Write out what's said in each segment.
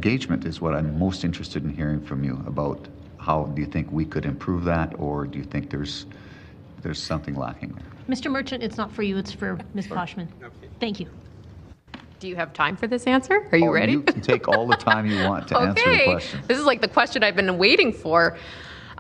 engagement is what I'm most interested in hearing from you about. How do you think we could improve that, or do you think there's something lacking there? Mr. Merchant, it's not for you, it's for Ms. Poschmann. Okay. Thank you. Do you have time for this answer? Are you ready? You can take all the time you want to answer the question. This is like the question I've been waiting for.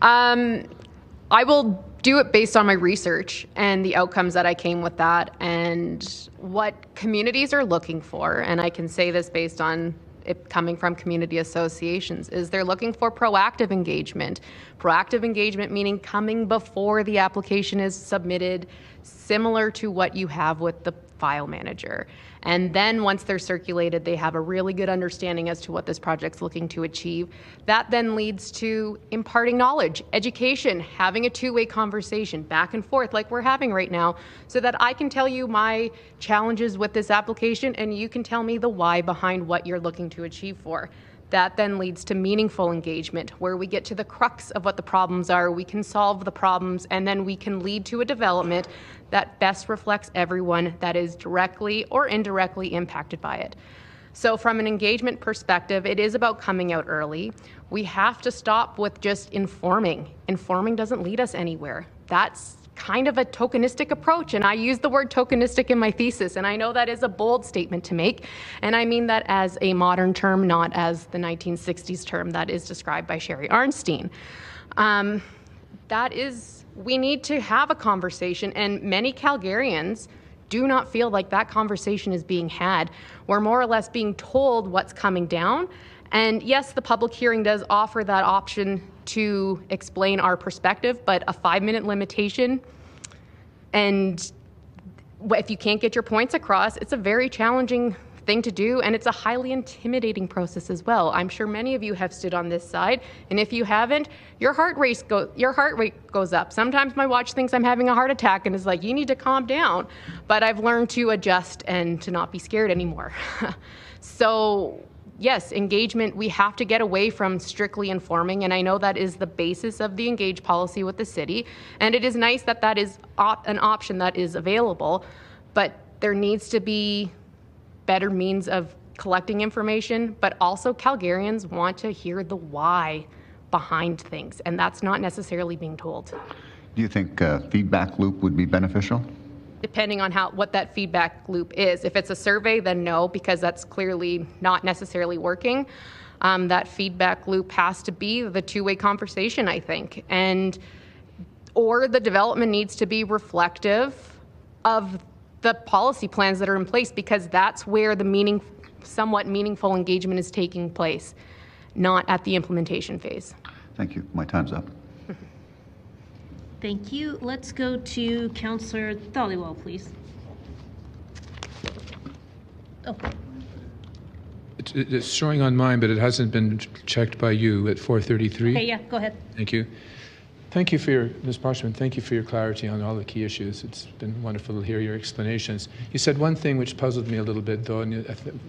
I will do it based on my research and the outcomes that I came with that and what communities are looking for. And I can say this based on it coming from community associations, is they're looking for proactive engagement. Proactive engagement meaning coming before the application is submitted, similar to what you have with the file manager. And then once they're circulated, they have a really good understanding as to what this project's looking to achieve. That then leads to imparting knowledge, education, having a two-way conversation back and forth like we're having right now, so that I can tell you my challenges with this application and you can tell me the why behind what you're looking to achieve for. That then leads to meaningful engagement, where we get to the crux of what the problems are, we can solve the problems, and then we can lead to a development that best reflects everyone that is directly or indirectly impacted by it. So from an engagement perspective, it is about coming out early. We have to stop with just informing. Informing doesn't lead us anywhere. That's kind of a tokenistic approach, and I use the word tokenistic in my thesis, and I know that is a bold statement to make, and I mean that as a modern term, not as the 1960s term that is described by Sherry Arnstein. We need to have a conversation, and many Calgarians do not feel like that conversation is being had. We're more or less being told what's coming down, and yes, the public hearing does offer that option to explain our perspective, but a 5-minute limitation, and if you can't get your points across, it's a very challenging thing to do, and it's a highly intimidating process as well. I'm sure many of you have stood on this side, and if you haven't, your heart rate goes up. Sometimes my watch thinks I'm having a heart attack and is like, you need to calm down, but I've learned to adjust and to not be scared anymore. So yes, engagement, we have to get away from strictly informing, and I know that is the basis of the engage policy with the city, and it is nice that that is an option that is available, but there needs to be better means of collecting information, but also Calgarians want to hear the why behind things, and that's not necessarily being told. Do you think a feedback loop would be beneficial? Depending on what that feedback loop is. If it's a survey, then no, because that's clearly not necessarily working. That feedback loop has to be the two-way conversation, I think, or the development needs to be reflective of the policy plans that are in place, because that's where the somewhat meaningful engagement is taking place, not at the implementation phase. Thank you. My time's up. Thank you. Let's go to Councillor Dhaliwal, please. Oh. It's showing on mine, but it hasn't been checked by you at 4:33. Okay, yeah, go ahead. Thank you. Thank you Ms. Poschmann, thank you for your clarity on all the key issues. It's been wonderful to hear your explanations. You said one thing which puzzled me a little bit, though, and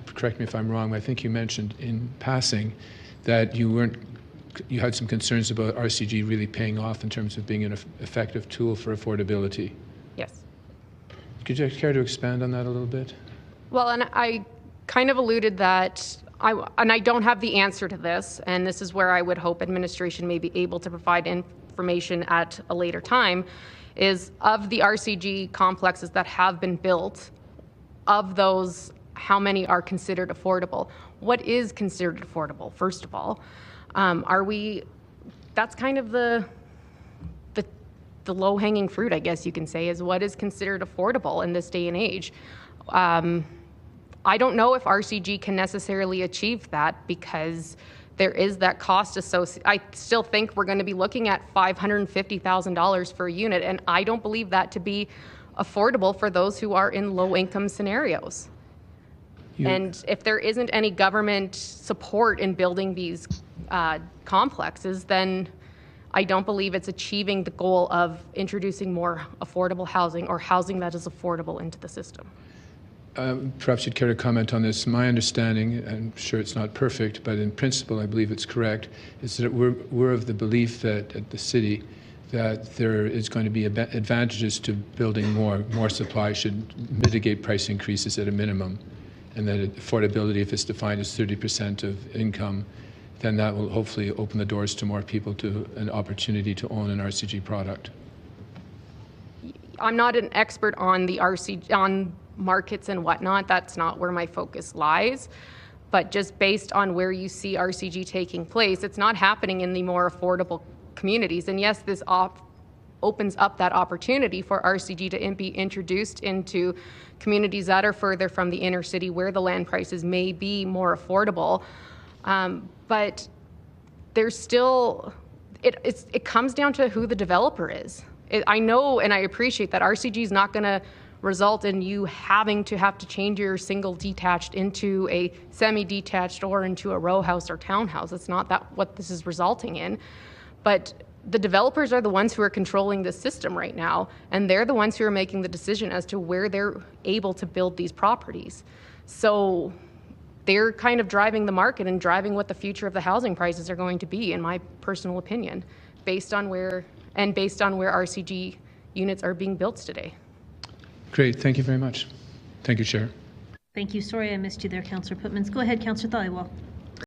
correct me if I'm wrong, but I think you mentioned in passing that you had some concerns about RCG really paying off in terms of being an effective tool for affordability. Yes. Could you care to expand on that a little bit? Well, and I kind of alluded that, I don't have the answer to this, and this is where I would hope administration may be able to provide information at a later time, is of the RCG complexes that have been built, of those, how many are considered affordable? What is considered affordable, first of all? That's kind of the low-hanging fruit, I guess you can say, is what is considered affordable in this day and age. I don't know if RCG can necessarily achieve that, because there is that cost associated. I still think we're going to be looking at $550,000 for a unit, and I don't believe that to be affordable for those who are in low-income scenarios. And if there isn't any government support in building these complexes, then I don't believe it's achieving the goal of introducing more affordable housing, or housing that is affordable, into the system. Perhaps you'd care to comment on this. My understanding, I'm sure it's not perfect, but in principle I believe it's correct, is that we're of the belief that at the city that there is going to be advantages to building more. More supply should mitigate price increases at a minimum. and that affordability, if it's defined as 30% of income, then that will hopefully open the doors to more people to an opportunity to own an RCG product. I'm not an expert on the on markets and whatnot. That's not where my focus lies. But just based on where you see RCG taking place, it's not happening in the more affordable communities. And yes, this opens up that opportunity for RCG to be introduced into communities that are further from the inner city where the land prices may be more affordable. But there's still, it comes down to who the developer is. I know and I appreciate that RCG is not going to result in you having to change your single detached into a semi-detached or into a row house or townhouse. It's not that what this is resulting in. But the developers are the ones who are controlling the system right now, and they're the ones who are making the decision as to where they're able to build these properties. So they're kind of driving the market and driving what the future of the housing prices are going to be, in my personal opinion, based on where RCG units are being built today. Great, thank you very much. Thank you, Chair. Thank you. Sorry I missed you there, Councillor Putmans. Go ahead, Councillor Thaliwal.